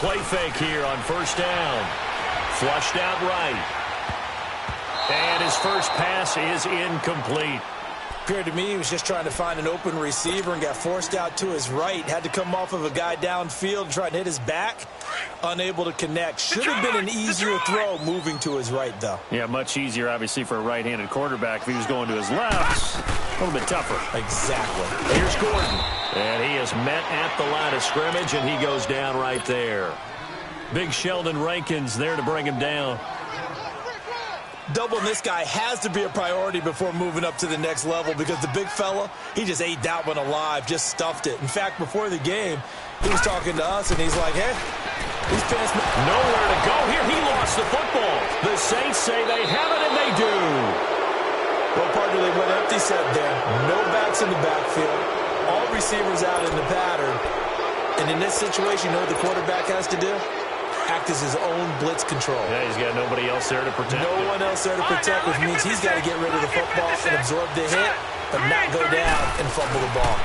play fake here on first down. Flushed out right. And his first pass is incomplete. Appeared to me he was just trying to find an open receiver and got forced out to his right. Had to come off of a guy downfield and try to hit his back. Unable to connect. Should have been an easier throw moving to his right, though. Yeah, much easier, obviously, for a right-handed quarterback. If he was going to his left, a little bit tougher. Exactly. Here's Gordon. And he is met at the line of scrimmage, and he goes down right there. Big Sheldon Rankins there to bring him down. Doubling this guy has to be a priority before moving up to the next level because the big fella, he just ate that one alive, just stuffed it. In fact, before the game, he was talking to us, and he's like, hey, these fans... Nowhere to go here. He lost the football. The Saints say they have it, and they do. Well, partly what Empty said there, no backs in the backfield, all receivers out in the pattern. And in this situation, you know what the quarterback has to do? Act as his own blitz control. Yeah, he's got nobody else there to protect No him. one else there to protect, which means he's got to get rid of the football and absorb the hit, but not go down and fumble the ball.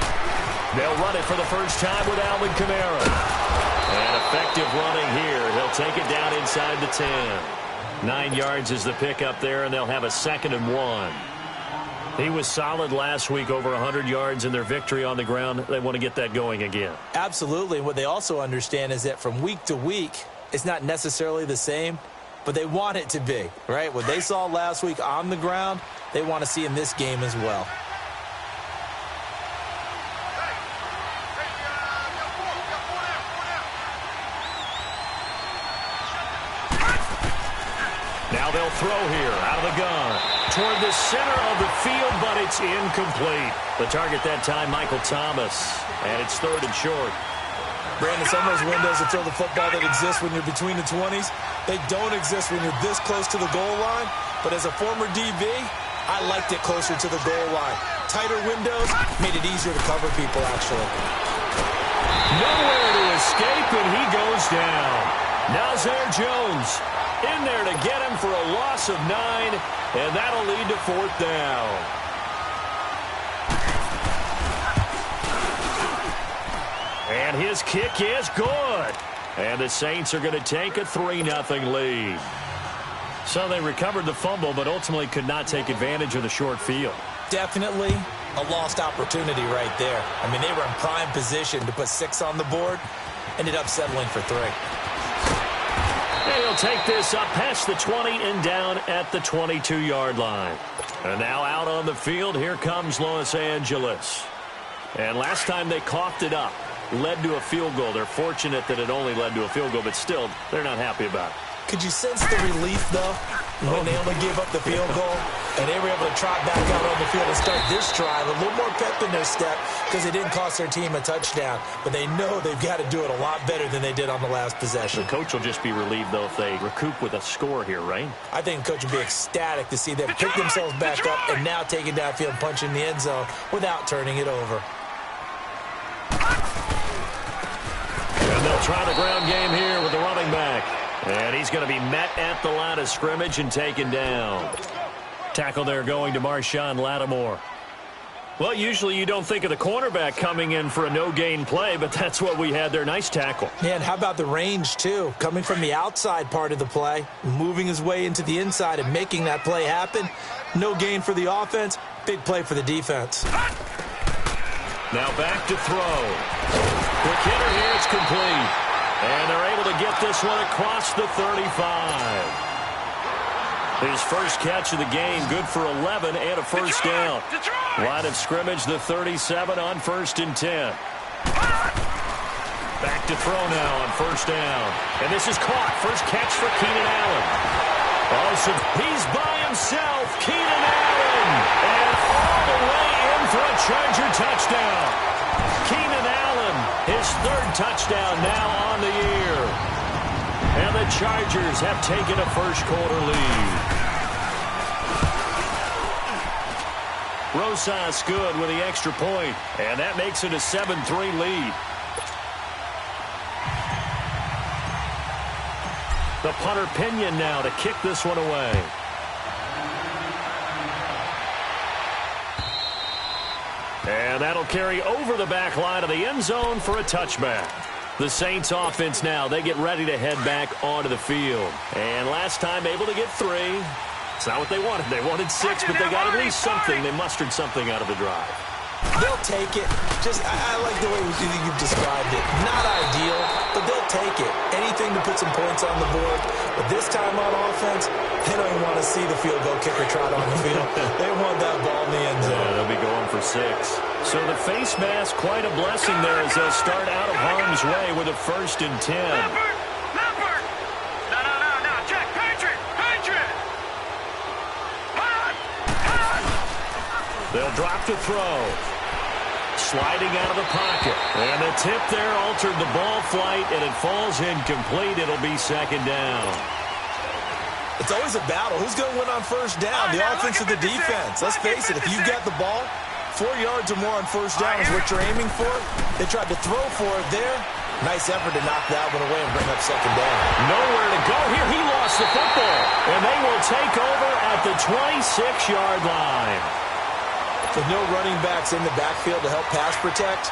They'll run it for the first time with Alvin Kamara. And effective running here. He'll take it down inside the 10. 9 yards is the pickup there, and they'll have a 2nd and 1. He was solid last week, over 100 yards in their victory on the ground. They want to get that going again. Absolutely. What they also understand is that from week to week, it's not necessarily the same, but they want it to be, right? What they saw last week on the ground, they want to see in this game as well. Now they'll throw here out of the gun toward the center of the field, but it's incomplete. The target that time, Michael Thomas, and it's 3rd and short. Brandon, some of those windows to throw the football that exist when you're between the 20s, they don't exist when you're this close to the goal line. But as a former DB, I liked it closer to the goal line. Tighter windows made it easier to cover people, actually. Nowhere to escape, and he goes down. Nazir Jones in there to get him for a loss of 9, and that'll lead to 4th down. And his kick is good. And the Saints are going to take a 3-0 lead. So they recovered the fumble, but ultimately could not take advantage of the short field. Definitely a lost opportunity right there. I mean, they were in prime position to put 6 on the board. Ended up settling for 3. And he'll take this up past the 20 and down at the 22-yard line. And now out on the field, here comes Los Angeles. And last time they coughed it up, led to a field goal. They're fortunate that it only led to a field goal, but still, they're not happy about it. Could you sense the relief, though, when they only gave up the field goal and they were able to trot back out on the field and start this drive? A little more pep in their step because it didn't cost their team a touchdown. But they know they've got to do it a lot better than they did on the last possession. The coach will just be relieved, though, if they recoup with a score here, right? I think the coach will be ecstatic to see them pick themselves back up and now take it downfield, punch in the end zone without turning it over. And they'll try the ground game here with the running back. And he's going to be met at the line of scrimmage and taken down. Tackle there going to Marshawn Lattimore. Well, usually you don't think of the cornerback coming in for a no-gain play, but that's what we had there. Nice tackle. Yeah, and how about the range, too? Coming from the outside part of the play, moving his way into the inside and making that play happen. No gain for the offense, big play for the defense. Now back to throw. Quick hitter here, it's complete. And they're able to get this one across the 35. His first catch of the game, good for 11 and a first down. Line of scrimmage, the 37 on 1st and 10. Back to throw now on 1st down. And this is caught. First catch for Keenan Allen. Awesome. He's by himself, Keenan Allen. And all the way in for a Charger touchdown. Keenan Allen, his 3rd touchdown now on the year. And the Chargers have taken a first-quarter lead. Rosas good with the extra point, and that makes it a 7-3 lead. The punter Pinion now to kick this one away. And that'll carry over the back line of the end zone for a touchback. The Saints offense now, they get ready to head back onto the field. And last time able to get 3. It's not what they wanted. They wanted 6, but they got at least something. They mustered something out of the drive. They'll take it. I like the way you've described it. Not ideal, but they'll take it. Anything to put some points on the board. But this time on offense, they don't even want to see the field goal kicker trot on the field. They want that ball in the end zone. Yeah, they'll be going for 6. So the face mask, quite a blessing there as they'll start out of harm's way with a 1st and 10. Leopard! No, check, Patriot! They'll drop to throw. Sliding out of the pocket. And the tip there altered the ball flight, and it falls incomplete. It'll be 2nd down. It's always a battle. Who's going to win on 1st down, the offense or the defense? Let's face it, if you've got the ball, 4 yards or more on 1st down is what you're aiming for. They tried to throw for it there. Nice effort to knock that one away and bring up 2nd down. Nowhere to go here. He lost the football. And they will take over at the 26-yard line. With no running backs in the backfield to help pass protect,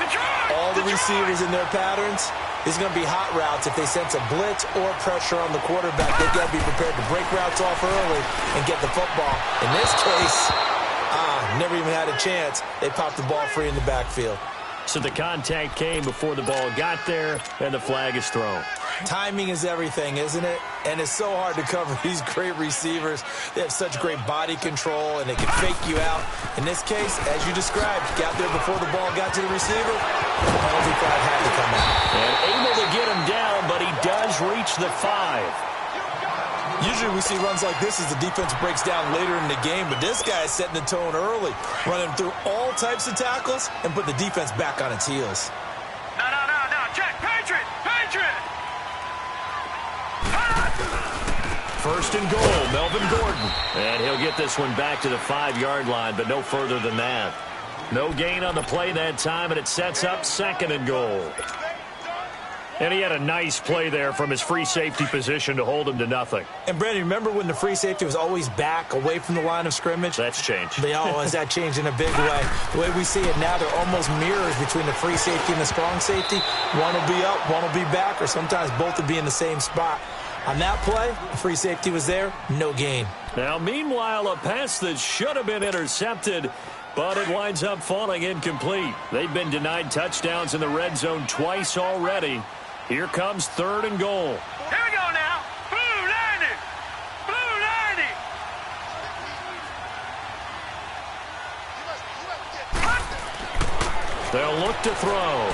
all the receivers in their patterns, it's going to be hot routes. If they sense a blitz or pressure on the quarterback, they got to be prepared to break routes off early and get the football. In this case, never even had a chance. They popped the ball free in the backfield. So the contact came before the ball got there, and the flag is thrown. Timing is everything, isn't it? And it's so hard to cover these great receivers. They have such great body control, and they can fake you out. In this case, as you described, got there before the ball got to the receiver. The penalty flag had to come out. And able to get him down, but he does reach the 5. Usually we see runs like this as the defense breaks down later in the game, but this guy is setting the tone early, running through all types of tackles and put the defense back on its heels. No, check, Patriot! 1st and goal, Melvin Gordon. And he'll get this one back to the 5-yard line, but no further than that. No gain on the play that time, and it sets up 2nd and goal. And he had a nice play there from his free safety position to hold him to nothing. And, Brandon, remember when the free safety was always back away from the line of scrimmage? That's changed. That changed in a big way. The way we see it now, they're almost mirrors between the free safety and the strong safety. One will be up, one will be back, or sometimes both will be in the same spot. On that play, the free safety was there, no gain. Now, meanwhile, a pass that should have been intercepted, but it winds up falling incomplete. They've been denied touchdowns in the red zone twice already. Here comes 3rd and goal. Here we go now. Blue 90. They'll look to throw.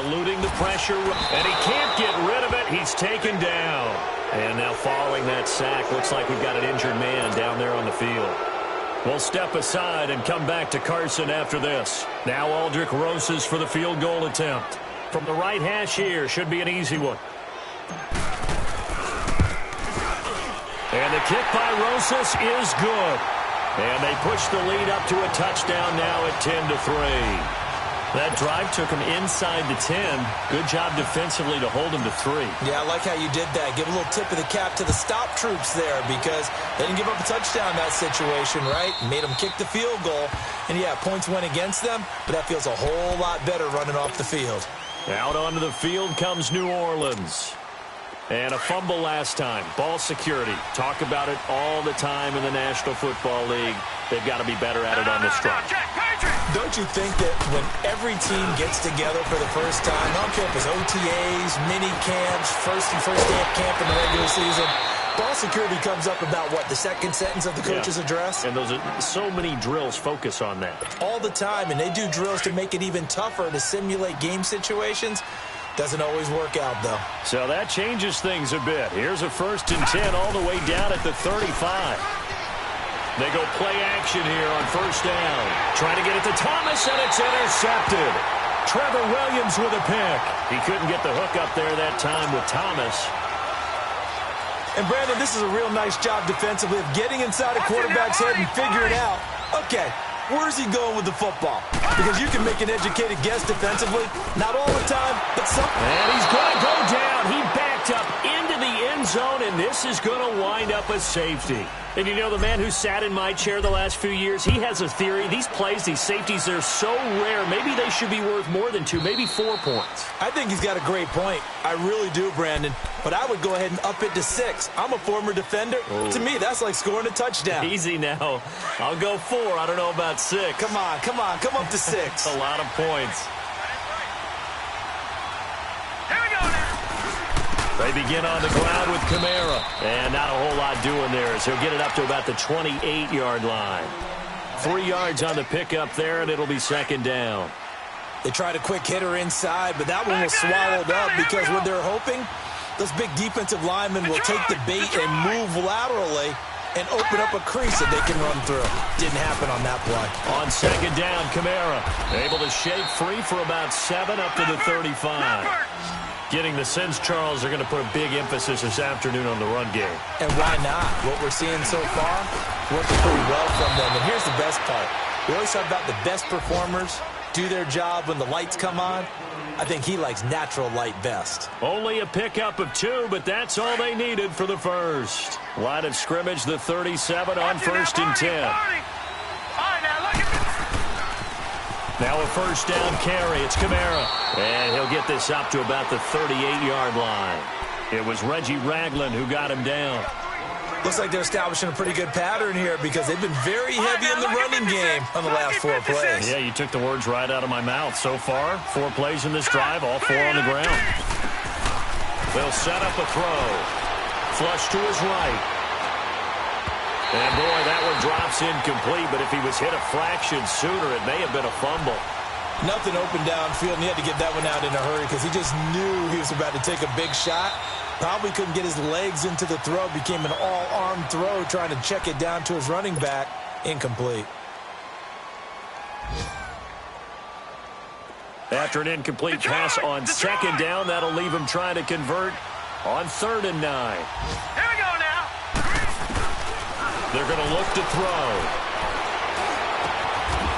Eluding the pressure, and he can't get rid of it. He's taken down. And now following that sack, looks like we've got an injured man down there on the field. We'll step aside and come back to Carson after this. Now Aldrich Rosas for the field goal attempt. From the right hash here, should be an easy one. And the kick by Rosas is good. And they push the lead up to a touchdown now at 10-3. That drive took him inside the 10. Good job defensively to hold him to 3. Yeah, I like how you did that. Give a little tip of the cap to the stop troops there because they didn't give up a touchdown in that situation, right? Made them kick the field goal. And, yeah, points went against them, but that feels a whole lot better running off the field. Out onto the field comes New Orleans. And a fumble last time. Ball security. Talk about it all the time in the National Football League. They've got to be better at it on this drive. Don't you think that when every team gets together for the first time, I don't care if it's OTAs, mini camps, first day of camp in the regular season, ball security comes up about, what, the second sentence of the coach's address? And those are so many drills focus on that. All the time, and they do drills to make it even tougher to simulate game situations. Doesn't always work out, though. So that changes things a bit. Here's a 1st and 10 all the way down at the 35. They go play action here on 1st down. Trying to get it to Thomas, and it's intercepted. Trevor Williams with a pick. He couldn't get the hook up there that time with Thomas. And, Brandon, this is a real nice job defensively of getting inside a quarterback's head and figuring out, okay, where's he going with the football? Because you can make an educated guess defensively. Not all the time, but some. And he's going to go down. He backed picked up into the end zone, and this is going to wind up a safety. And you know, the man who sat in my chair the last few years, he has a theory. These plays, these safeties, they're so rare. Maybe they should be worth more than 2, maybe 4 points. I think he's got a great point. I really do, Brandon. But I would go ahead and up it to 6. I'm a former defender. Oh. To me, that's like scoring a touchdown. Easy now. I'll go 4. I don't know about 6. Come on. Come up to 6. A lot of points. Here we go now. They begin on the ground with Kamara. And not a whole lot doing there as he'll get it up to about the 28-yard line. 3 yards on the pickup there, and it'll be second down. They tried a quick hitter inside, but that one was swallowed up because what they're hoping, those big defensive linemen will take the bait and move laterally and open up a crease that they can run through. Didn't happen on that play. On second down, Kamara able to shake free for about 7 up to the 35. Getting the sense, Charles, are going to put a big emphasis this afternoon on the run game. And why not? What we're seeing so far, working pretty well from them. And here's the best part. We always talk about the best performers do their job when the lights come on. I think he likes natural light best. Only a pickup of 2, but that's all they needed for the first. Line of scrimmage, the 37 on first and 10. Now a first down carry. It's Kamara. And he'll get this up to about the 38-yard line. It was Reggie Ragland who got him down. Looks like they're establishing a pretty good pattern here because they've been very heavy in the running game on the last 4 plays. Yeah, you took the words right out of my mouth. So far, 4 plays in this drive, all 4 on the ground. They'll set up a throw. Flush to his right. And, boy, that one drops incomplete, but if he was hit a fraction sooner, it may have been a fumble. Nothing open downfield, and he had to get that one out in a hurry because he just knew he was about to take a big shot. Probably couldn't get his legs into the throw. Became an all-arm throw trying to check it down to his running back. Incomplete. After an incomplete pass on second down, that'll leave him trying to convert on 3rd and 9. Here we go now. They're going to look to throw.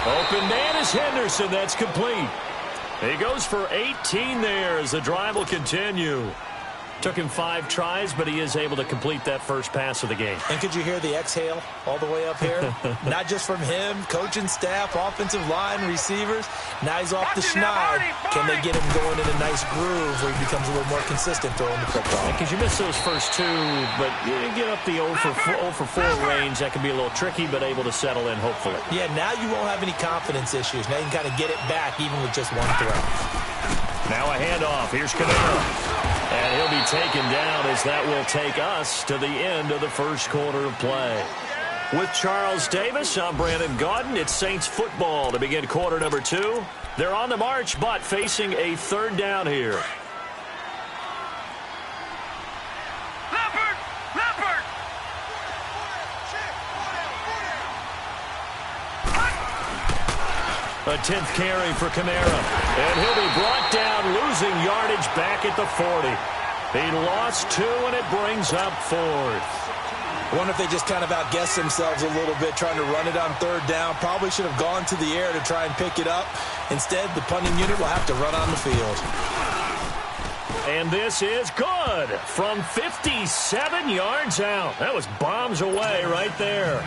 Open man is Henderson. That's complete. He goes for 18 there as the drive will continue. Took him 5 tries, but he is able to complete that first pass of the game. And could you hear the exhale all the way up here? Not just from him, coaching staff, offensive line, receivers. Now he's off the schneid. Can they get him going in a nice groove where he becomes a little more consistent throwing the football? Because you miss those first 2, but you get up the 0 for 4 range. That can be a little tricky, but able to settle in, hopefully. Yeah, now you won't have any confidence issues. Now you can kind of get it back even with just 1 throw. Now a handoff. Here's Kamara. And he'll be taken down as that will take us to the end of the first quarter of play. With Charles Davis, I'm Brandon Gaudin. It's Saints football to begin quarter number 2. They're on the march, but facing a 3rd down here. Leopard! A 10th carry for Kamara. And he'll be brought down, losing yardage back at the 40. He lost 2, and it brings up 4th. I wonder if they just kind of outguessed themselves a little bit trying to run it on 3rd down. Probably should have gone to the air to try and pick it up. Instead, the punting unit will have to run on the field. And this is good from 57 yards out. That was bombs away right there.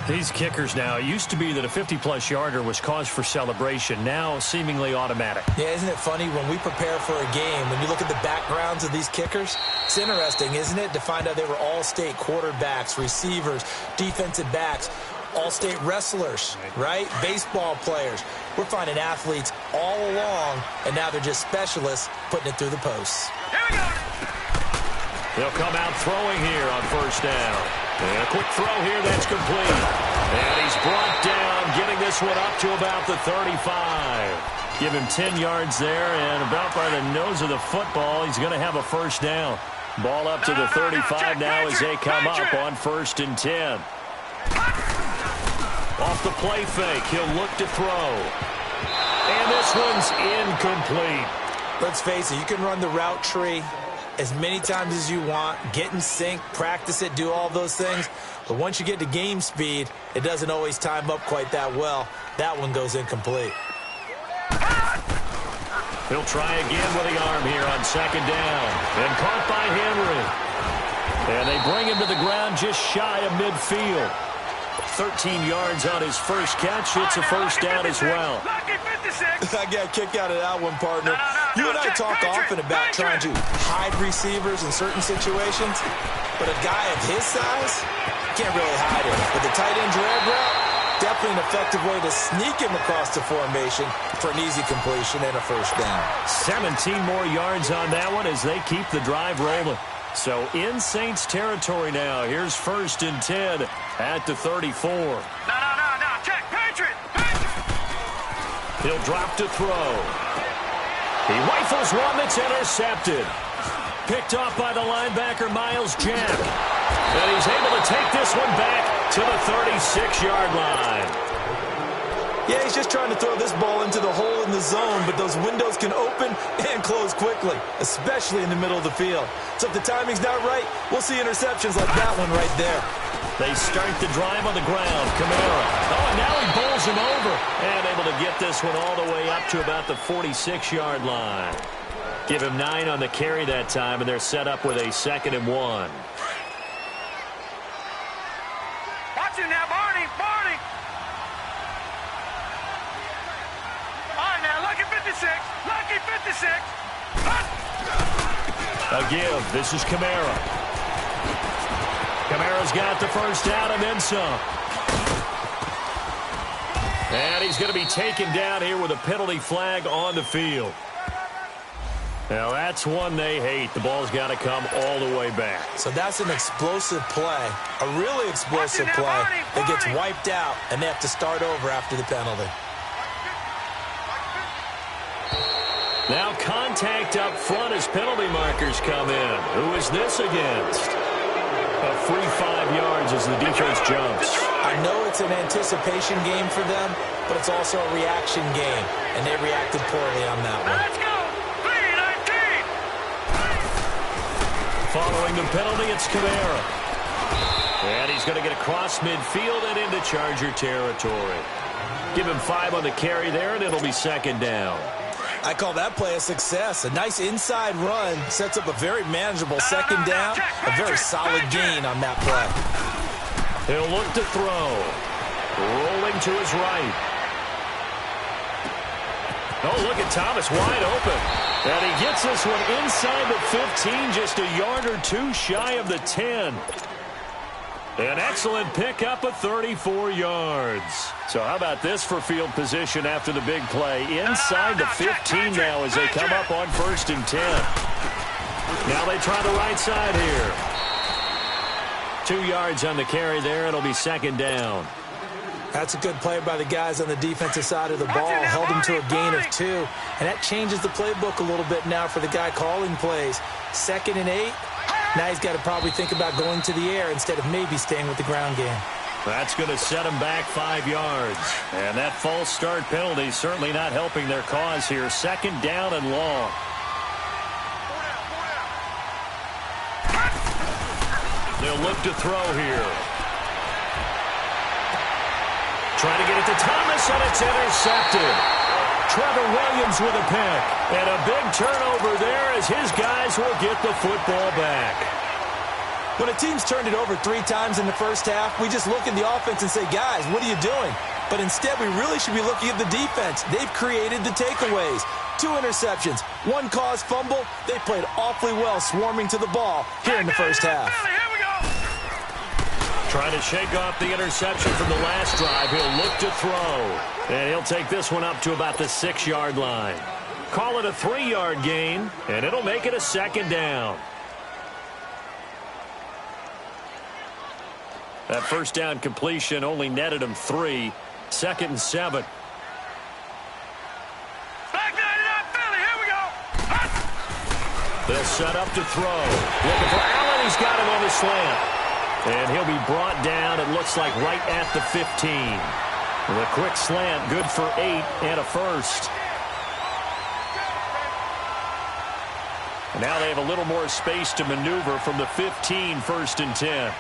These kickers now, it used to be that a 50-plus yarder was cause for celebration, now seemingly automatic. Yeah, isn't it funny when we prepare for a game, when you look at the backgrounds of these kickers, it's interesting, isn't it, to find out they were all-state quarterbacks, receivers, defensive backs, all-state wrestlers, right? Baseball players. We're finding athletes all along, and now they're just specialists putting it through the posts. Here we go. They'll come out throwing here on 1st down. And a quick throw here, that's complete. And he's brought down, getting this one up to about the 35. Give him 10 yards there, and about by the nose of the football, he's going to have a 1st down. Ball up to the 35 now as they come up on 1st and 10. Off the play fake, he'll look to throw. And this one's incomplete. Let's face it, you can run the route tree as many times as you want, get in sync, practice it, do all those things. But once you get to game speed, it doesn't always time up quite that well. That one goes incomplete. He'll try again with the arm here on second down. And caught by Henry. And they bring him to the ground just shy of midfield. 13 yards on his first catch. It's a first down as well. I got a kick out of that one, partner. You and I talk often about trying to hide receivers in certain situations, but a guy of his size can't really hide it. With the tight end drag route, definitely an effective way to sneak him across the formation for an easy completion and a first down. 17 more yards on that one as they keep the drive rolling. So in Saints territory now. Here's 1st and 10 at the 34. No. Check. Patriot. He'll drop to throw. He rifles one that's intercepted. Picked off by the linebacker, Miles Jack. And he's able to take this one back to the 36-yard line. Yeah, he's just trying to throw this ball into the hole in the zone, but those windows can open and close quickly, especially in the middle of the field. So if the timing's not right, we'll see interceptions like that one right there. They start the drive on the ground. Kamara. Oh, and now he bowls him over. And able to get this one all the way up to about the 46-yard line. Give him 9 on the carry that time, and they're set up with a 2nd and 1. Watch it now, Barney. All right, now, lucky 56. Lucky 56. A give. This is Kamara. Kamara's got the first down and then some. And he's going to be taken down here with a penalty flag on the field. Now, that's one they hate. The ball's got to come all the way back. So that's an explosive play, a really explosive play that gets wiped out, and they have to start over after the penalty. Now contact up front as penalty markers come in. Who is this against? A free 5 yards as the defense jumps. I know it's an anticipation game for them, but it's also a reaction game, and they reacted poorly on that one. Let's go. 3-19. Following the penalty, it's Kamara. And he's going to get across midfield and into Charger territory. Give him 5 on the carry there, and it'll be 2nd down. I call that play a success. A nice inside run sets up a very manageable 2nd down, a very solid gain on that play. He'll look to throw. Rolling to his right. Oh, look at Thomas wide open. And he gets this one inside the 15, just a yard or 2 shy of the 10. An excellent pickup of 34 yards. So how about this for field position after the big play? Inside the 15 now as they come up on 1st and 10. Now they try the right side here. 2 yards on the carry there. It'll be 2nd down. That's a good play by the guys on the defensive side of the ball. Held him to a gain of 2. And that changes the playbook a little bit now for the guy calling plays. 2nd and 8. Now he's got to probably think about going to the air instead of maybe staying with the ground game. That's going to set him back 5 yards. And that false start penalty certainly not helping their cause here. 2nd down and long. They'll look to throw here. Trying to get it to Thomas, and it's intercepted. Trevor Williams with a pick. And a big turnover there as his guys will get the football back. When a team's turned it over 3 times in the first half, we just look at the offense and say, guys, what are you doing? But instead, we really should be looking at the defense. They've created the takeaways. 2 interceptions, 1 caused fumble. They played awfully well swarming to the ball here in the first half. Trying to shake off the interception from the last drive. He'll look to throw. And he'll take this one up to about the 6-yard line. Call it a 3-yard gain, and it'll make it a 2nd down. That first down completion only netted him 3. 2nd and 7. They'll set up to throw. Looking for Allen. He's got him on the slant. And he'll be brought down, it looks like, right at the 15. With a quick slant, good for 8 and a first. And now they have a little more space to maneuver from the 15, 1st and 10.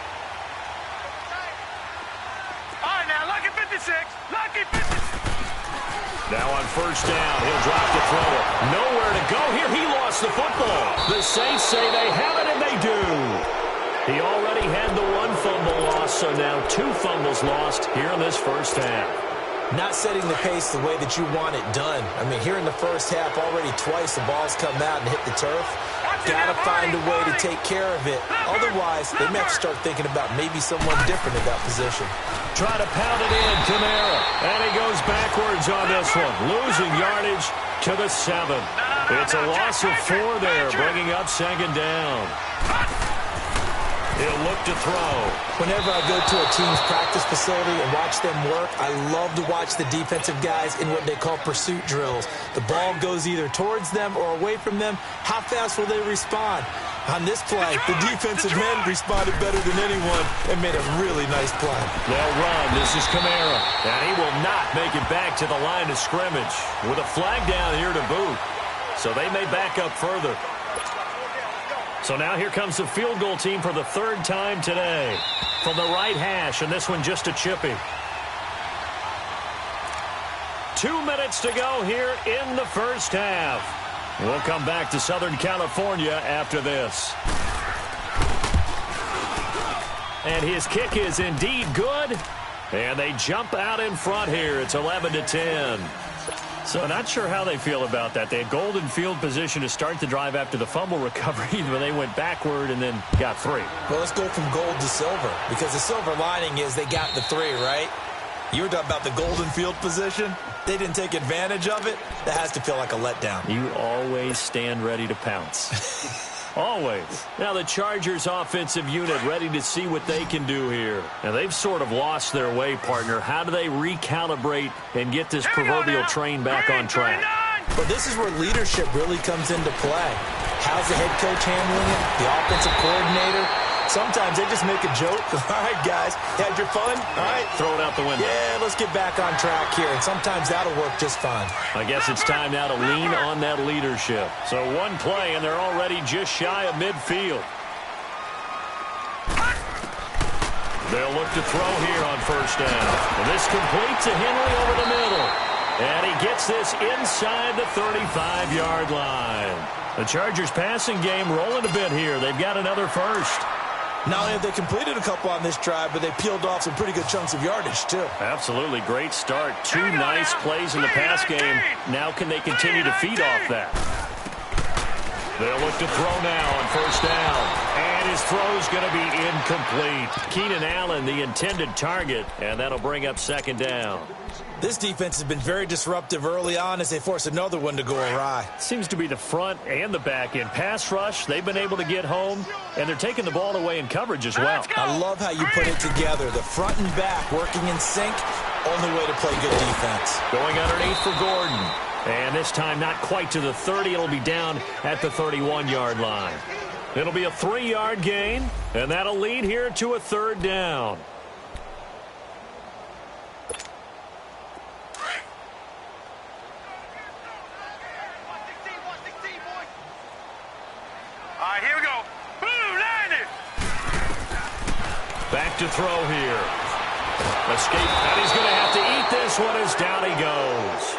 All right, now, lucky 56. Lucky 56. Now on first down, he'll drop to throw it. Nowhere to go here. He lost the football. The Saints say they have it, and they do. He already had the one fumble lost, so now 2 fumbles lost here in this first half. Not setting the pace the way that you want it done. I mean, here in the first half, already twice the ball's come out and hit the turf. Got to find a way to take care of it. Otherwise, they may have to start thinking about maybe someone different in that position. Try to pound it in, Kamara. And he goes backwards on this one. Losing yardage to the 7. It's a loss of 4 there, bringing up second down. He'll look to throw. Whenever I go to a team's practice facility and watch them work, I love to watch the defensive guys in what they call pursuit drills. The ball goes either towards them or away from them. How fast will they respond? On this play, the defensive end responded better than anyone and made a really nice play. They'll run. This is Kamara. And he will not make it back to the line of scrimmage with a flag down here to boot. So they may back up further. So now here comes the field goal team for the 3rd time today. From the right hash, and this one just a chippy. 2 minutes to go here in the first half. We'll come back to Southern California after this. And his kick is indeed good. And they jump out in front here. It's 11-10. So not sure how they feel about that. They had golden field position to start the drive after the fumble recovery, but they went backward and then got 3. Well, let's go from gold to silver, because the silver lining is they got the 3, right? You were talking about the golden field position. They didn't take advantage of it. That has to feel like a letdown. You always stand ready to pounce. Always. Now the Chargers offensive unit ready to see what they can do here. Now they've sort of lost their way, partner. How do they recalibrate and get this proverbial train back on track? Well, this is where leadership really comes into play. How's the head coach handling it? The offensive coordinator? Sometimes they just make a joke. All right, guys, had your fun? All right. Throw it out the window. Yeah, let's get back on track here. And sometimes that'll work just fine. I guess it's time now to lean on that leadership. So one play, and they're already just shy of midfield. They'll look to throw here on first down. And this completes a Henry over the middle. And he gets this inside the 35-yard line. The Chargers passing game rolling a bit here. They've got another first. Not only have they completed a couple on this drive, but they peeled off some pretty good chunks of yardage, too. Absolutely. Great start. 2 nice plays in the pass game. Now can they continue to feed off that? They'll look to throw now on first down. And his throw's going to be incomplete. Keenan Allen, the intended target, and that'll bring up second down. This defense has been very disruptive early on as they force another one to go awry. Seems to be the front and the back end. Pass rush, they've been able to get home, and they're taking the ball away in coverage as well. I love how you put it together. The front and back working in sync, only way to play good defense. Going underneath for Gordon. And this time not quite to the 30. It'll be down at the 31-yard line. It'll be a 3-yard gain, and that'll lead here to a 3rd down. Here we go. Blue line it. Back to throw here. Escape, and he's going to have to eat this one as down he goes.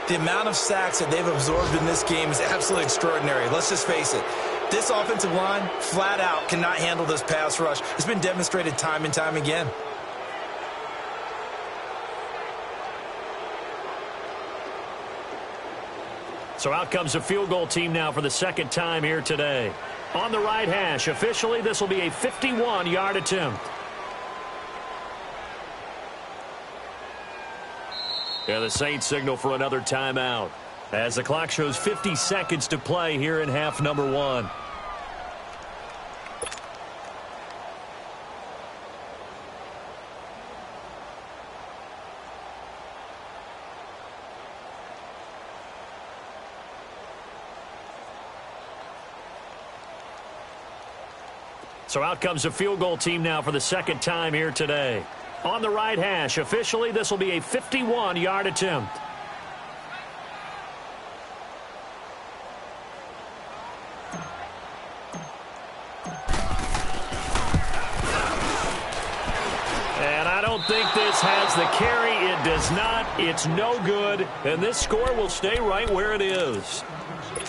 The amount of sacks that they've absorbed in this game is absolutely extraordinary. Let's just face it. This offensive line, flat out, cannot handle this pass rush. It's been demonstrated time and time again. So out comes the field goal team now for the 2nd time here today. On the right hash, officially, this will be a 51-yard attempt. And the Saints signal for another timeout as the clock shows 50 seconds to play here in half number 1. So out comes the field goal team now for the 2nd time here today. On the right hash, officially, this will be a 51-yard attempt. And I don't don't think this has the carry. It does not. It's no good. And this score will stay right where it is.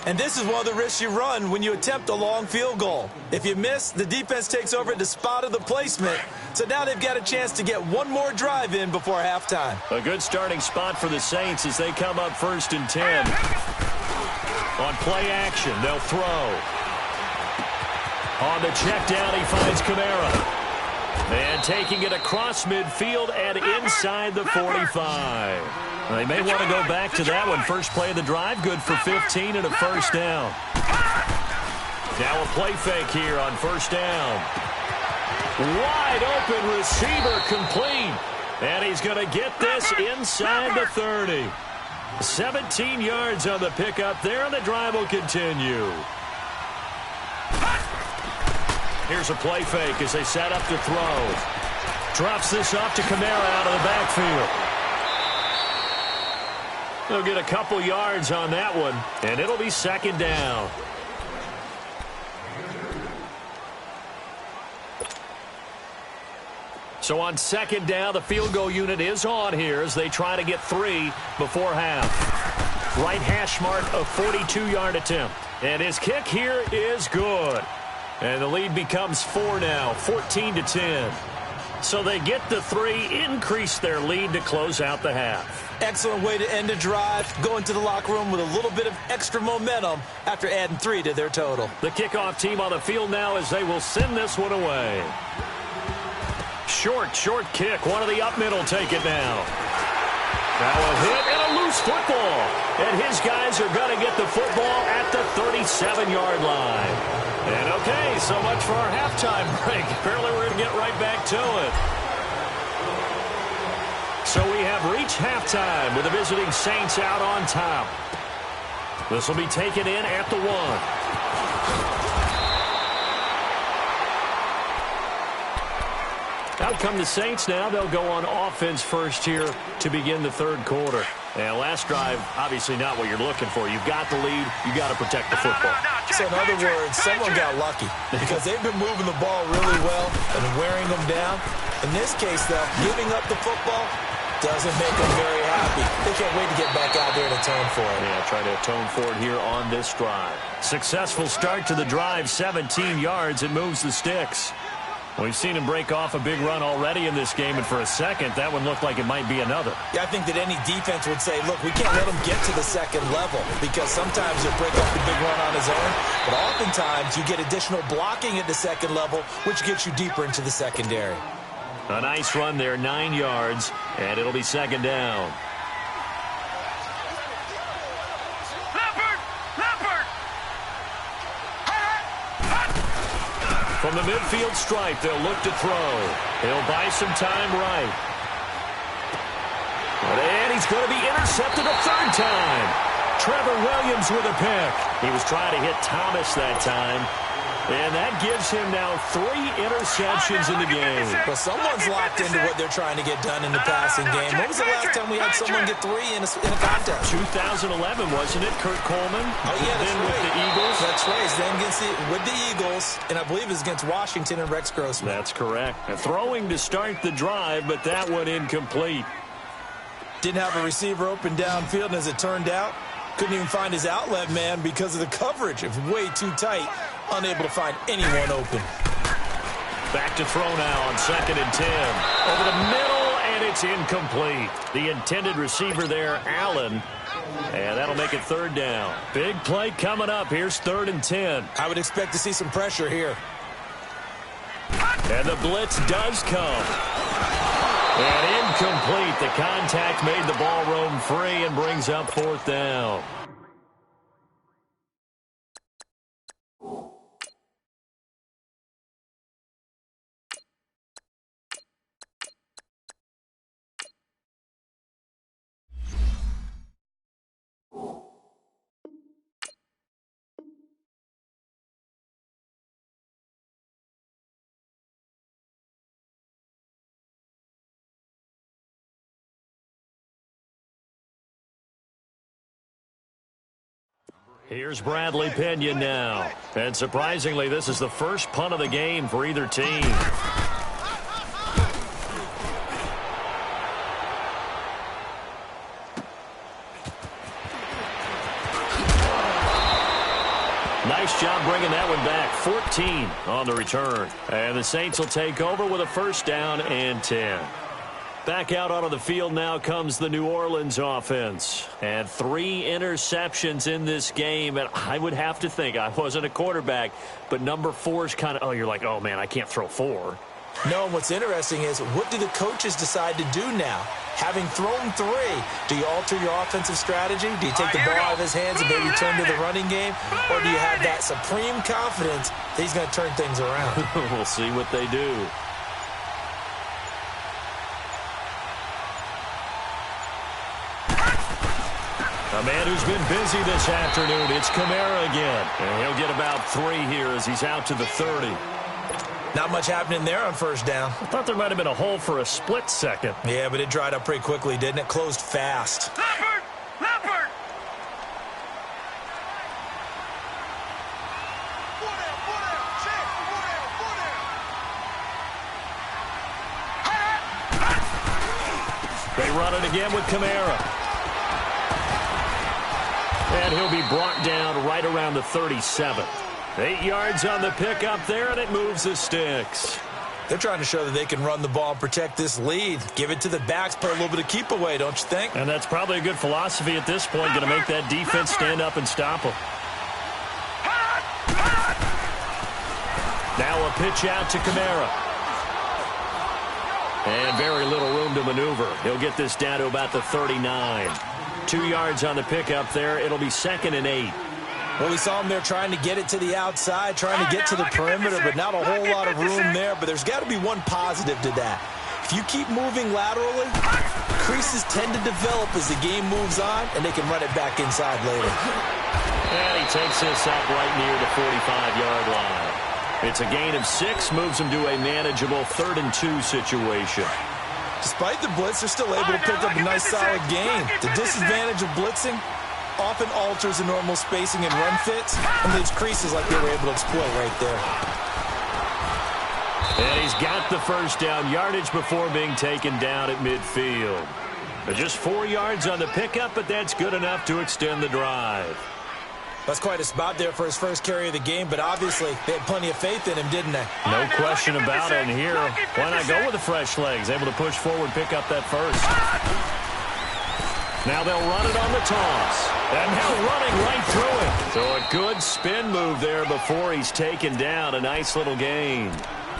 And this is one of the risks you run when you attempt a long field goal. If you miss, the defense takes over at the spot of the placement. So now they've got a chance to get one more drive in before halftime. A good starting spot for the Saints as they come up 1st and 10. On play action, they'll throw. On the check down, he finds Kamara. And taking it across midfield and inside the 45. They may want to go back to that one. First play of the drive, good for 15 and a first down. Now a play fake here on first down. Wide open receiver complete. And he's going to get this inside the 30. 17 yards on the pickup there, and the drive will continue. Here's a play fake as they set up to throw. Drops this off to Kamara out of the backfield. They'll get a couple yards on that one, and it'll be 2nd down. So on 2nd down, the field goal unit is on here as they try to get 3 before half. Right hash mark, a 42-yard attempt. And his kick here is good. And the lead becomes 4 now, 14-10. So they get the 3, increase their lead to close out the half. Excellent way to end a drive. Go into the locker room with a little bit of extra momentum after adding 3 to their total. The kickoff team on the field now as they will send this one away. Short kick. One of the up middle take it now. Now a hit and a loose football. And his guys are going to get the football at the 37-yard line. And okay, so much for our halftime break. Apparently we're going to get right back to it. So we have reached halftime with the visiting Saints out on top. This will be taken in at the 1. Out come the Saints now. They'll go on offense first here to begin the 3rd quarter. And last drive, obviously not what you're looking for. You've got the lead. You've got to protect the football. So in other words, someone got lucky because they've been moving the ball really well and wearing them down. In this case, though, giving up the football doesn't make them very happy. They can't wait to get back out there and atone for it. Yeah, try to atone for it here on this drive. Successful start to the drive, 17 yards. It moves the sticks. We've seen him break off a big run already in this game, and for a second, that one looked like it might be another. Yeah, I think that any defense would say, look, we can't let him get to the 2nd level because sometimes he'll break off the big run on his own, but oftentimes you get additional blocking at the 2nd level, which gets you deeper into the secondary. A nice run there, 9 yards, and it'll be 2nd down. From the midfield stripe, they'll look to throw. He'll buy some time right. And he's going to be intercepted a 3rd time. Trevor Williams with a pick. He was trying to hit Thomas that time. And that gives him now 3 interceptions in the game. Well, someone's locked into what they're trying to get done in the passing game. When was the last time we had someone get 3 in a contest? 2011, wasn't it? Kurt Coleman? Oh, yeah, that's right. With the Eagles? That's right. It's then with the Eagles, and I believe it's against Washington and Rex Grossman. That's correct. Throwing to start the drive, but that one incomplete. Didn't have a receiver open downfield, and as it turned out, couldn't even find his outlet man because of the coverage. It was way too tight. Unable to find anyone open. Back to throw now on 2nd and 10. Over the middle, and it's incomplete. The intended receiver there, Allen. And that'll make it 3rd down. Big play coming up. Here's 3rd and 10. I would expect to see some pressure here. And the blitz does come. And incomplete. The contact made the ball roam free and brings up 4th down. Here's Bradley Pinion now. And surprisingly, this is the first punt of the game for either team. Nice job bringing that one back. 14 on the return. And the Saints will take over with a first down and 10. Back out onto the field now comes the New Orleans offense. And 3 interceptions in this game. And I would have to think, I wasn't a quarterback, but number 4 is kind of, oh, you're like, oh, man, I can't throw 4. No, what's interesting is, what do the coaches decide to do now? Having thrown 3, do you alter your offensive strategy? Do you take the ball out of his hands and maybe turn to the running game? Or do you have that supreme confidence that he's going to turn things around? We'll see what they do. A man who's been busy this afternoon, it's Kamara again. And he'll get about 3 here as he's out to the 30. Not much happening there on first down. I thought there might have been a hole for a split second. Yeah, but it dried up pretty quickly, didn't it? Closed fast. Leopard! Leopard! They run it again with Kamara. And he'll be brought down right around the 37. 8 yards on the pickup there, and it moves the sticks. They're trying to show that they can run the ball and protect this lead. Give it to the backs, put a little bit of keep away, don't you think? And that's probably a good philosophy at this point, going to make that defense stand up and stop them. Now a pitch out to Kamara. And very little room to maneuver. He'll get this down to about the 39. 2 yards on the pickup there. It'll be 2nd and 8. Well, we saw him there trying to get it to the outside, trying to get to the perimeter, but not a whole lot of room there. But there's got to be one positive to that. If you keep moving laterally, creases tend to develop as the game moves on, and they can run it back inside later. And he takes this up right near the 45-yard line. It's a gain of 6, moves him to a manageable 3rd and 2 situation. Despite the blitz, they're still able to pick up a nice, solid gain. The disadvantage of blitzing often alters the normal spacing and run fits and leaves creases like they were able to exploit right there. And he's got the first down yardage before being taken down at midfield. But just 4 yards on the pickup, but that's good enough to extend the drive. That's quite a spot there for his first carry of the game, but obviously they had plenty of faith in him, didn't they? No question about it. And here, why not go with the fresh legs? Able to push forward, pick up that first. Now they'll run it on the toss. And now running right through it. So a good spin move there before he's taken down. A nice little gain.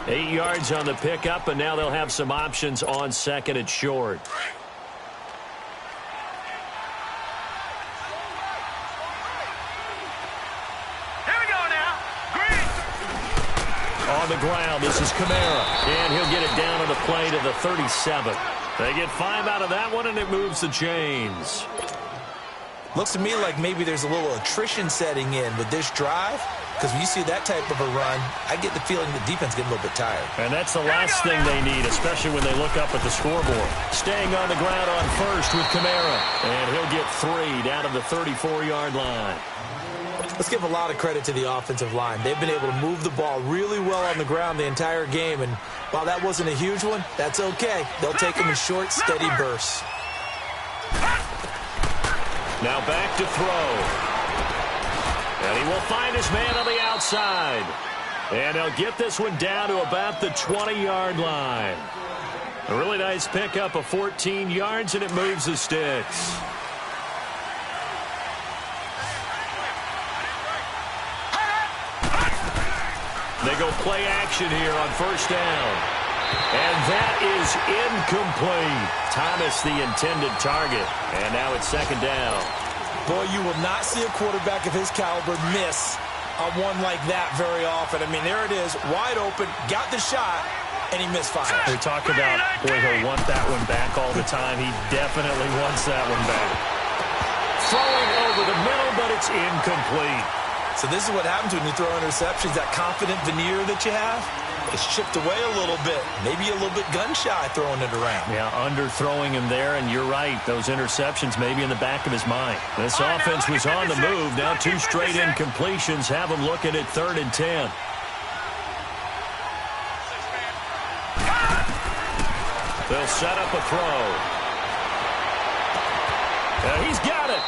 8 yards on the pickup, and now they'll have some options on 2nd and short. Here we go now. Green. On the ground, this is Kamara. And he'll get it down on the play to the 37. They get 5 out of that one, and it moves the chains. Looks to me like maybe there's a little attrition setting in with this drive, because when you see that type of a run, I get the feeling the defense getting a little bit tired. And that's the last thing they need, especially when they look up at the scoreboard. Staying on the ground on first with Kamara. And he'll get 3 down to the 34-yard line. Let's give a lot of credit to the offensive line. They've been able to move the ball really well on the ground the entire game, and while that wasn't a huge one, that's okay. They'll take them in short, steady bursts. Now back to throw. And he will find his man on the outside. And he'll get this one down to about the 20-yard line. A really nice pickup of 14 yards, and it moves the sticks. They go play action here on first down. And that is incomplete. Thomas, the intended target. And now it's 2nd down. Boy, you will not see a quarterback of his caliber miss on one like that very often. I mean, there it is, wide open, got the shot, and he misfired. We talk about, boy, he'll want that one back all the time. He definitely wants that one back. Throwing over the middle, but it's incomplete. So this is what happens when you throw interceptions. That confident veneer that you have, it's chipped away a little bit. Maybe a little bit gun-shy throwing it around. Yeah, underthrowing him there, and you're right. Those interceptions maybe in the back of his mind. This offense was on the move. Now 2 straight incompletions have them looking at 3rd and 10. They'll set up a throw. He's got it.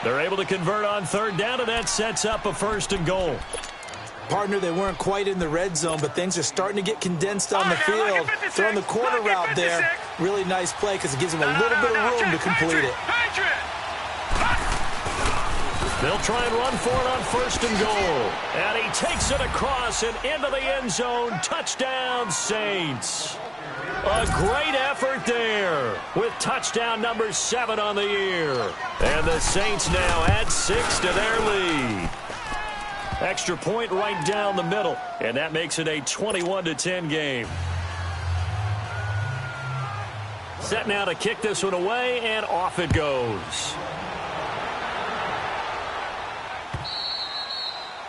They're able to convert on third down, and that sets up a 1st and goal. Partner, they weren't quite in the red zone, but things are starting to get condensed on the field. Throwing the corner route there. Really nice play because it gives them a little bit of room to complete it. They'll try and run for it on 1st and goal. And he takes it across and into the end zone. Touchdown, Saints. A great effort there with touchdown number 7 on the year. And the Saints now add 6 to their lead. Extra point right down the middle, and that makes it a 21-10 game. Set now to kick this one away, and off it goes.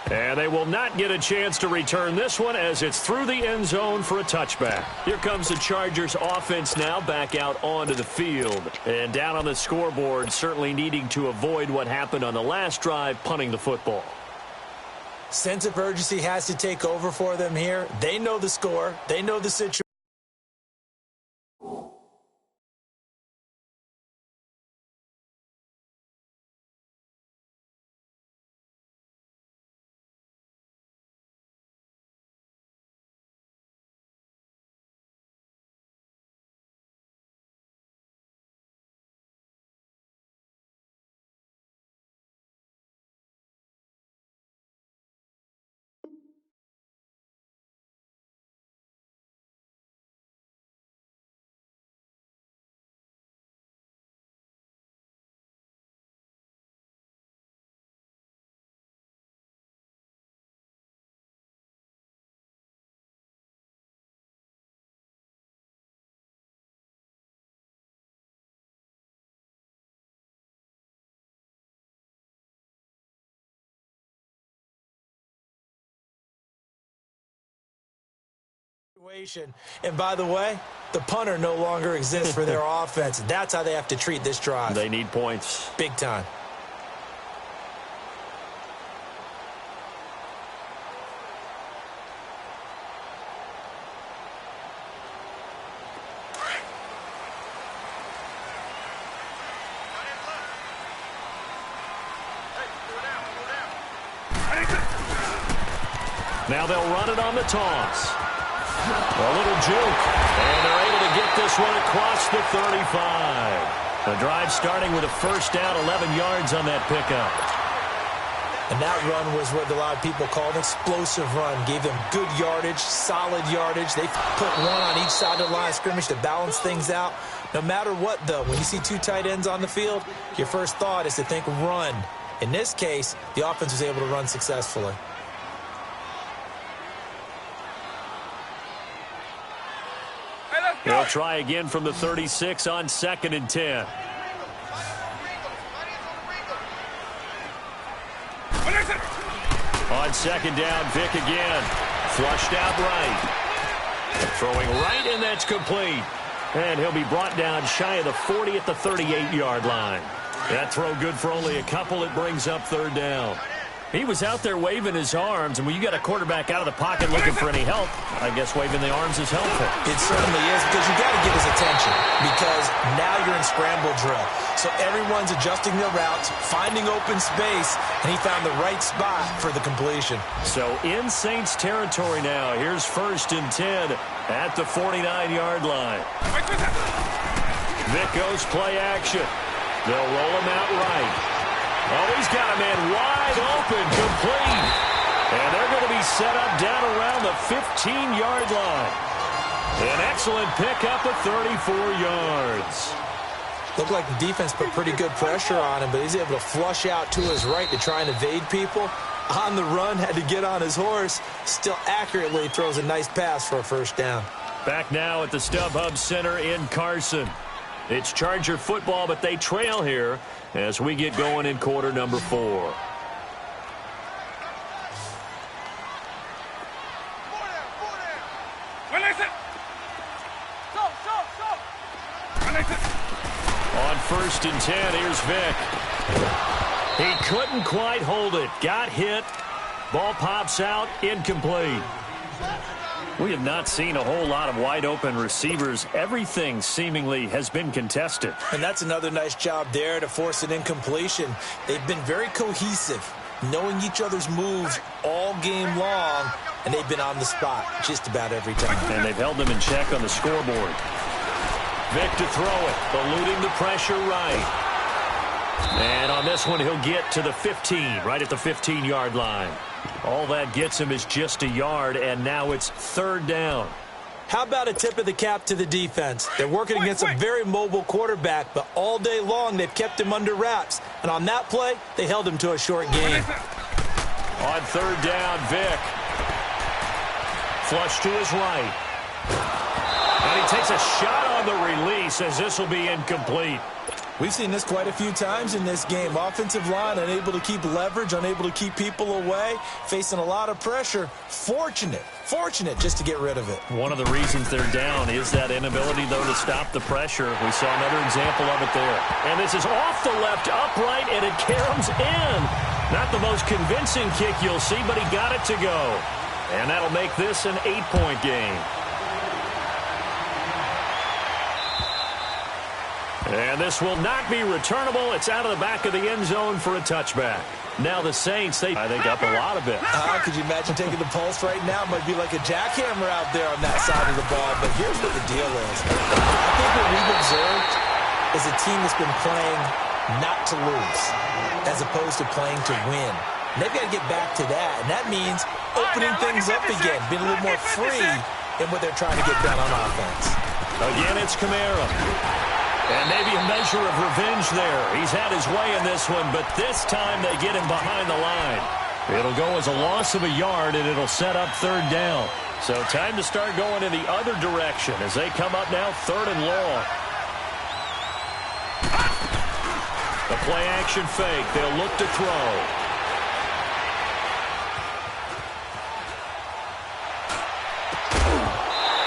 And they will not get a chance to return this one as it's through the end zone for a touchback. Here comes the Chargers offense now back out onto the field. And down on the scoreboard, certainly needing to avoid what happened on the last drive, punting the football. Sense of urgency has to take over for them here. They know the score. They know the situation. And by the way, the punter no longer exists for their offense. That's how they have to treat this drive. They need points. Big time. Now they'll run it on the toss. A little juke, and they're able to get this one across the 35. The drive starting with a 1st down, 11 yards on that pickup. And that run was what a lot of people call an explosive run. Gave them good yardage, solid yardage. They put one on each side of the line of scrimmage to balance things out. No matter what, though, when you see 2 tight ends on the field, your first thought is to think run. In this case, the offense was able to run successfully. They'll try again from the 36 on 2nd and 10. On 2nd down, Vick again. Flushed out right. Throwing right, and that's complete. And he'll be brought down shy of the 40 at the 38-yard line. That throw good for only a couple. It brings up 3rd down. He was out there waving his arms, and when you got a quarterback out of the pocket looking for any help, I guess waving the arms is helpful. It certainly is, because you got to get his attention, because now you're in scramble drill. So everyone's adjusting their routes, finding open space, and he found the right spot for the completion. So in Saints territory now, here's 1st and 10 at the 49-yard line. Vick goes play action. They'll roll him out right. Oh, he's got a man wide open, complete. And they're going to be set up down around the 15-yard line. An excellent pickup of 34 yards. Looked like the defense put pretty good pressure on him, but he's able to flush out to his right to try and evade people. On the run, had to get on his horse. Still accurately throws a nice pass for a 1st down. Back now at the StubHub Center in Carson. It's Charger football, but they trail here as we get going in quarter number 4. On 1st and 10, here's Vick. He couldn't quite hold it. Got hit. Ball pops out, incomplete. We have not seen a whole lot of wide-open receivers. Everything seemingly has been contested. And that's another nice job there to force an incompletion. They've been very cohesive, knowing each other's moves all game long, and they've been on the spot just about every time. And they've held them in check on the scoreboard. Vic to throw it, eluding the pressure right. And on this one, he'll get to the 15, right at the 15-yard line. All that gets him is just a yard, and now it's third down. How about a tip of the cap to the defense? They're working against a very mobile quarterback, but all day long they've kept him under wraps. And on that play, they held him to a short game. On third down, Vic. Flush to his right. And he takes a shot on the release as this will be incomplete. We've seen this quite a few times in this game. Offensive line unable to keep leverage, unable to keep people away, facing a lot of pressure. Fortunate just to get rid of it. One of the reasons they're down is that inability, though, to stop the pressure. We saw another example of it there. And this is off the left upright, and it caroms in. Not the most convincing kick you'll see, but he got it to go. And that'll make this an 8-point game. And this will not be returnable. It's out of the back of the end zone for a touchback. Now the Saints, they up a lot of it. Could you imagine taking the pulse right now? It might be like a jackhammer out there on that side of the ball. But here's what the deal is. I think what we've observed is a team that's been playing not to lose as opposed to playing to win. And they've got to get back to that. And that means opening things up again, being a little more free in what they're trying to get done on offense. Again, it's Kamara. And maybe a measure of revenge there. He's had his way in this one, but this time they get him behind the line. It'll go as a loss of a yard, and it'll set up third down. So time to start going in the other direction as they come up now third and long. The play action fake. They'll look to throw.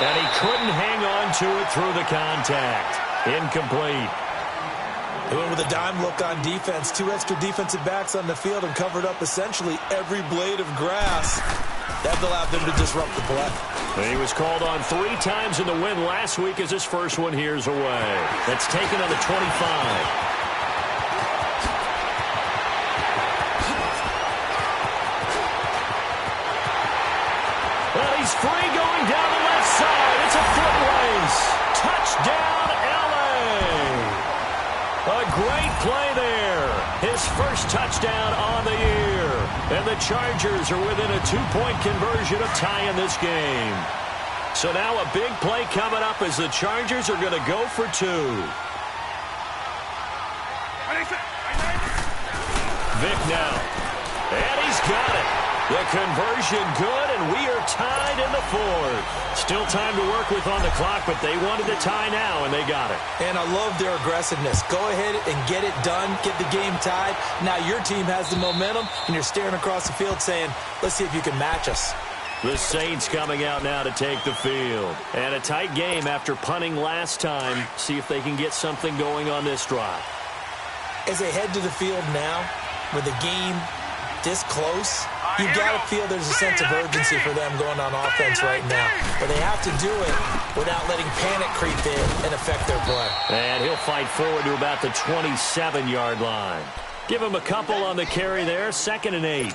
And he couldn't hang on to it through the contact. Incomplete. They went with a dime look on defense. 2 extra defensive backs on the field and covered up essentially every blade of grass. That allowed them to disrupt the play. He was called on 3 times in the win last week as his first one here's away. That's taken on the 25. Well, he's free going down the left side. It's a foot race. Touchdown, a great play there. His first touchdown on the year. And the Chargers are within a 2-point conversion of tying this game. So now a big play coming up as the Chargers are going to go for 2. Vic now. And he's got it. The conversion good, and we are tied in the 4th. Still time to work with on the clock, but they wanted to tie now, and they got it. And I love their aggressiveness. Go ahead and get it done, get the game tied. Now your team has the momentum, and you're staring across the field saying, let's see if you can match us. The Saints coming out now to take the field. And a tight game after punting last time. See if they can get something going on this drive. As they head to the field now, with the game this close, you got to feel there's a sense of urgency for them going on offense right now. But they have to do it without letting panic creep in and affect their play. And he'll fight forward to about the 27-yard line. Give him a couple on the carry there, 2nd and 8.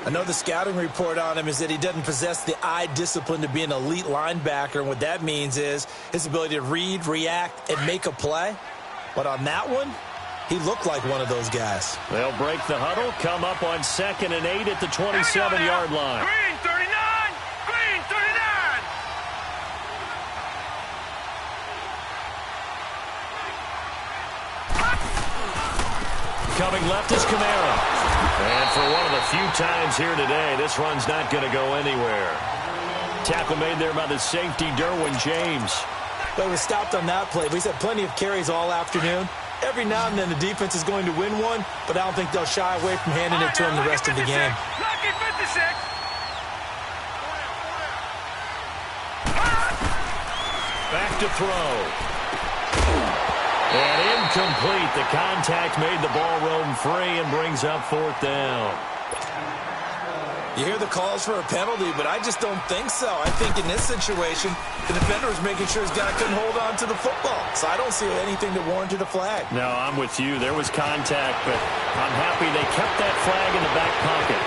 I know the scouting report on him is that he doesn't possess the eye discipline to be an elite linebacker. And what that means is his ability to read, react, and make a play. But on that one, he looked like one of those guys. They'll break the huddle, come up on 2nd and 8 at the 27-yard line. Green 39! Green 39! Coming left is Kamara. And for one of the few times here today, this run's not going to go anywhere. Tackle made there by the safety, Derwin James. But he was stopped on that play. He's had plenty of carries all afternoon. Every now and then the defense is going to win one, but I don't think they'll shy away from handing it to him the rest of the game. Lucky 56! Back to throw. And incomplete. The contact made the ball roam free and brings up 4th down. You hear the calls for a penalty, but I just don't think so. I think in this situation, the defender was making sure his guy couldn't hold on to the football. So I don't see anything that warranted a flag. No, I'm with you. There was contact, but I'm happy they kept that flag in the back pocket.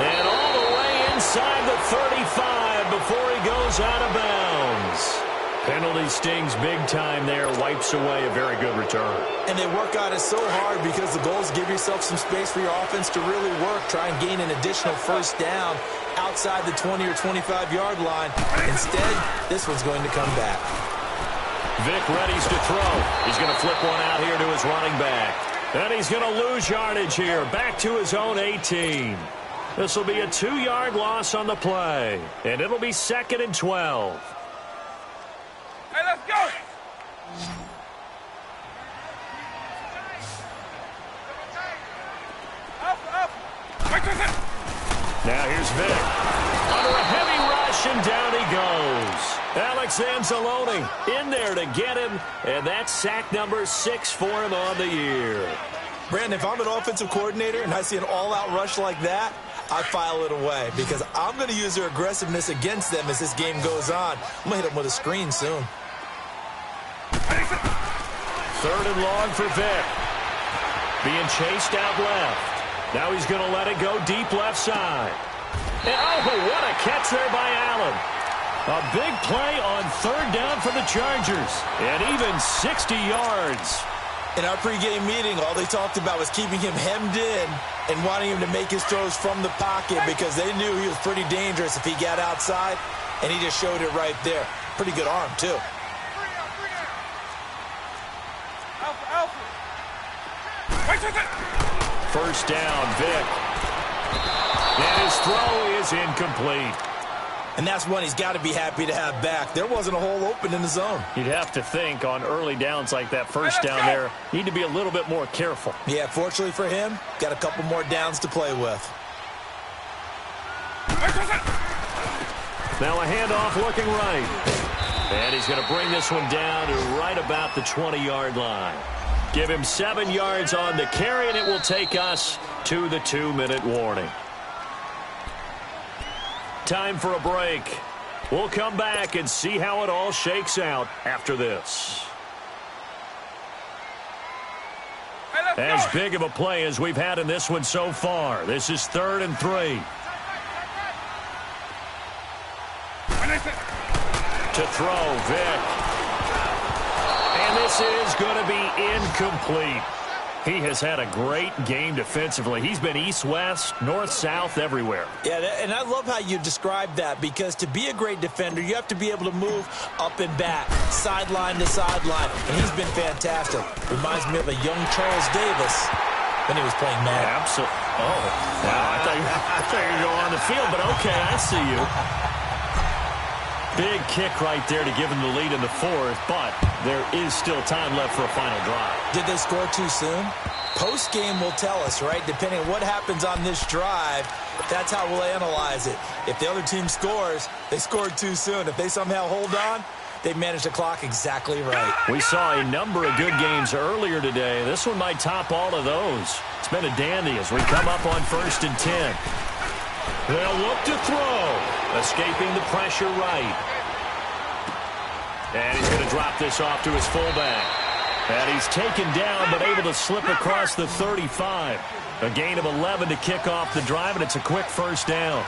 And all the way inside the 35 before he goes out of bounds. Penalty stings big time there, wipes away a very good return. And they work on it so hard because the goal is give yourself some space for your offense to really work, try and gain an additional first down outside the 20 or 25-yard line. Instead, this one's going to come back. Vic readies to throw. He's going to flip one out here to his running back. And he's going to lose yardage here, back to his own 18. This will be a 2-yard loss on the play, and it'll be 2nd and 12. Hey, let's go! Up! Now here's Vic. Under a heavy rush, and down he goes. Alex Anzalone in there to get him, and that's sack number 6 for him on the year. Brandon, if I'm an offensive coordinator and I see an all-out rush like that, I file it away because I'm going to use their aggressiveness against them as this game goes on. I'm going to hit them with a screen soon. 3rd and long for Vic. Being chased out left. Now he's going to let it go deep left side. And oh, what a catch there by Allen. A big play on 3rd down for the Chargers. And even 60 yards. In our pregame meeting, all they talked about was keeping him hemmed in and wanting him to make his throws from the pocket because they knew he was pretty dangerous if he got outside, and he just showed it right there. Pretty good arm, too. First down, Vic. And his throw is incomplete. And that's one he's got to be happy to have back. There wasn't a hole open in the zone. You'd have to think on early downs like that first down there, need to be a little bit more careful. Yeah, fortunately for him, got a couple more downs to play with. Now a handoff looking right. And he's going to bring this one down to right about the 20-yard line. Give him 7 yards on the carry, and it will take us to the 2-minute warning. Time for a break. We'll come back and see how it all shakes out after this. As big of a play as we've had in this one so far. This is 3rd and 3. To throw, Vic. And this is going to be incomplete. He has had a great game defensively. He's been east-west, north-south, everywhere. Yeah, and I love how you describe that because to be a great defender, you have to be able to move up and back, sideline to sideline, and he's been fantastic. Reminds me of a young Charles Davis when he was playing Madden. Absolutely. Oh, wow, I thought you were going on the field, but okay, I see you. Big kick right there to give him the lead in the 4th, but there is still time left for a final drive. Did they score too soon? Post-game will tell us, right? Depending on what happens on this drive, that's how we'll analyze it. If the other team scores, they scored too soon. If they somehow hold on, they managed the clock exactly right. We saw a number of good games earlier today. This one might top all of those. It's been a dandy as we come up on 1st and 10. They'll look to throw. Escaping the pressure right. And he's going to drop this off to his fullback. And he's taken down but able to slip across the 35. A gain of 11 to kick off the drive, and it's a quick first down.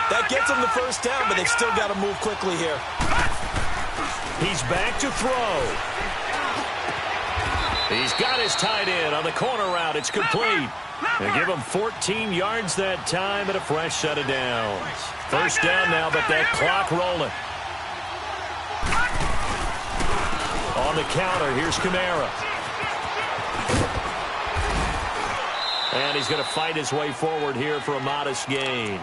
That gets them the first down, but they've still got to move quickly here. He's back to throw. He's got his tight end on the corner route. It's complete. They give him 14 yards that time and a fresh set of downs. First down now, but that clock rolling. On the counter, here's Kamara. And he's going to fight his way forward here for a modest gain.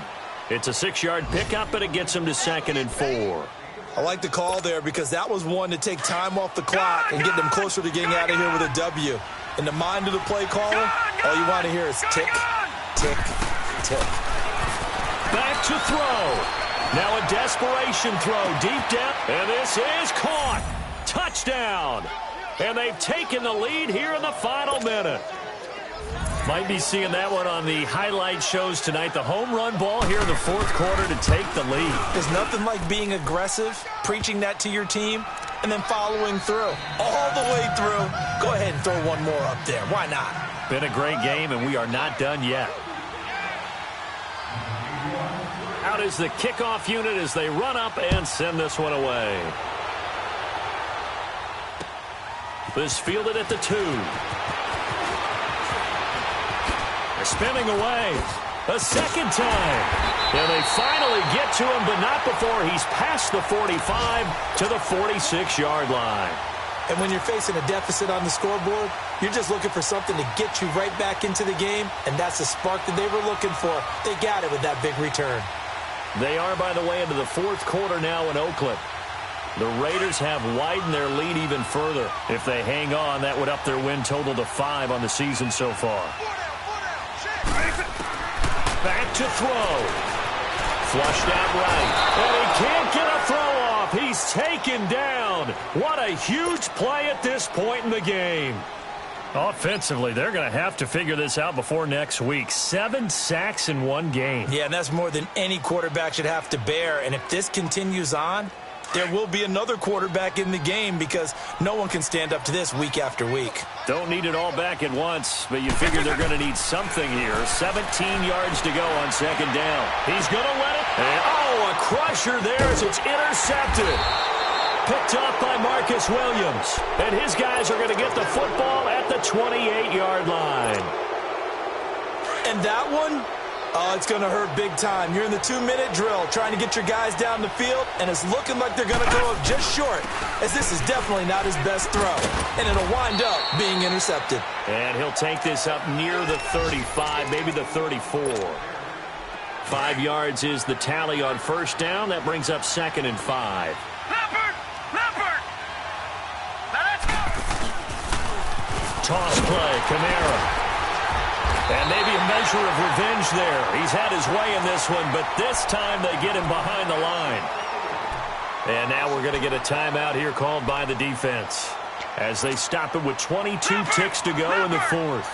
It's a 6-yard pickup, and it gets him to 2nd and 4. I like the call there because that was one to take time off the clock and get them closer to getting out of here with a W. In the mind of the play caller, all you want to hear is tick, tick, tick. Back to throw. Now a desperation throw deep down, and this is caught. Touchdown. And they've taken the lead here in the final minute. Might be seeing that one on the highlight shows tonight. The home run ball here in the fourth quarter to take the lead. There's nothing like being aggressive, preaching that to your team, and then following through. All the way through. Go ahead and throw one more up there. Why not? Been a great game, and we are not done yet. Out is the kickoff unit as they run up and send this one away. This fielded at the 2. They're spinning away a second time. And they finally get to him, but not before he's past the 45 to the 46-yard line. And when you're facing a deficit on the scoreboard, you're just looking for something to get you right back into the game, and that's the spark that they were looking for. They got it with that big return. They are, by the way, into the fourth quarter now in Oakland. The Raiders have widened their lead even further. If they hang on, that would up their win total to 5 on the season so far. Back to throw. Flushed out right. And he can't get a throw off. He's taken down. What a huge play at this point in the game. Offensively, they're going to have to figure this out before next week. 7 sacks in one game. Yeah, and that's more than any quarterback should have to bear. And if this continues on, there will be another quarterback in the game because no one can stand up to this week after week. Don't need it all back at once, but you figure they're going to need something here. 17 yards to go on second down. He's going to let it. And, oh, a crusher there as it's intercepted. Picked off by Marcus Williams. And his guys are going to get the football at the 28-yard line. And that one, oh, it's going to hurt big time. You're in the 2-minute drill trying to get your guys down the field, and it's looking like they're going to go up just short, as this is definitely not his best throw. And it'll wind up being intercepted. And he'll take this up near the 35, maybe the 34. 5 yards is the tally on first down. That brings up 2nd and 5. Toss play, Kamara. And maybe a measure of revenge there. He's had his way in this one, but this time they get him behind the line. And now we're going to get a timeout here called by the defense as they stop it with 22 ticks to go in the fourth.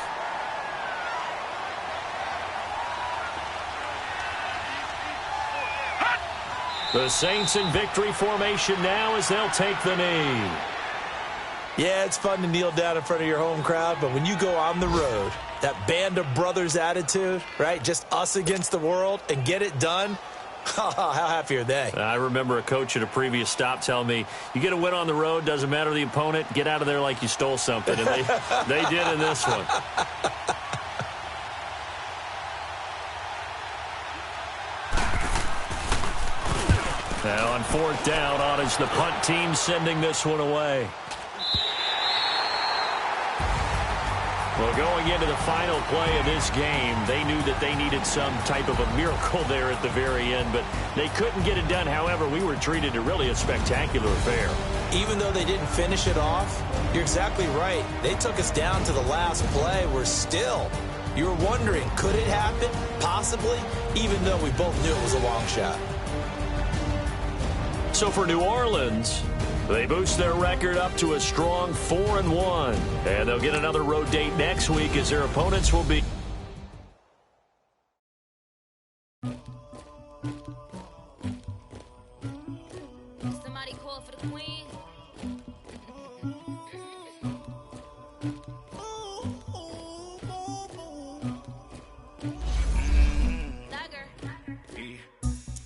The Saints in victory formation now as they'll take the knee. Yeah, it's fun to kneel down in front of your home crowd, but when you go on the road, that band of brothers attitude, right, just us against the world, and get it done, how happy are they? I remember a coach at a previous stop telling me, you get a win on the road, doesn't matter the opponent, get out of there like you stole something, and they did in this one. Now on fourth down, on is the punt team sending this one away. Well, going into the final play of this game, they knew that they needed some type of a miracle there at the very end, but they couldn't get it done. However, we were treated to really a spectacular affair. Even though they didn't finish it off, you're exactly right. They took us down to the last play. We're still, you were wondering, could it happen? Possibly, even though we both knew it was a long shot. So for New Orleans, they boost their record up to a strong 4-1. And they'll get another road date next week as their opponents will be... Somebody call for the queen.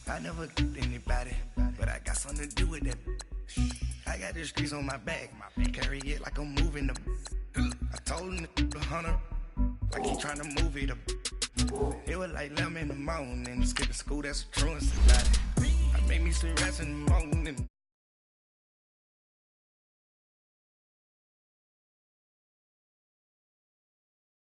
I never did anybody, but I got something to do with that. I got the streets on my back, carry it like I'm moving the. I told him the hunter, like he trying to move it up. It was like 11 in the morning, skipping school, that's a truancy. I made me some rest in the morning.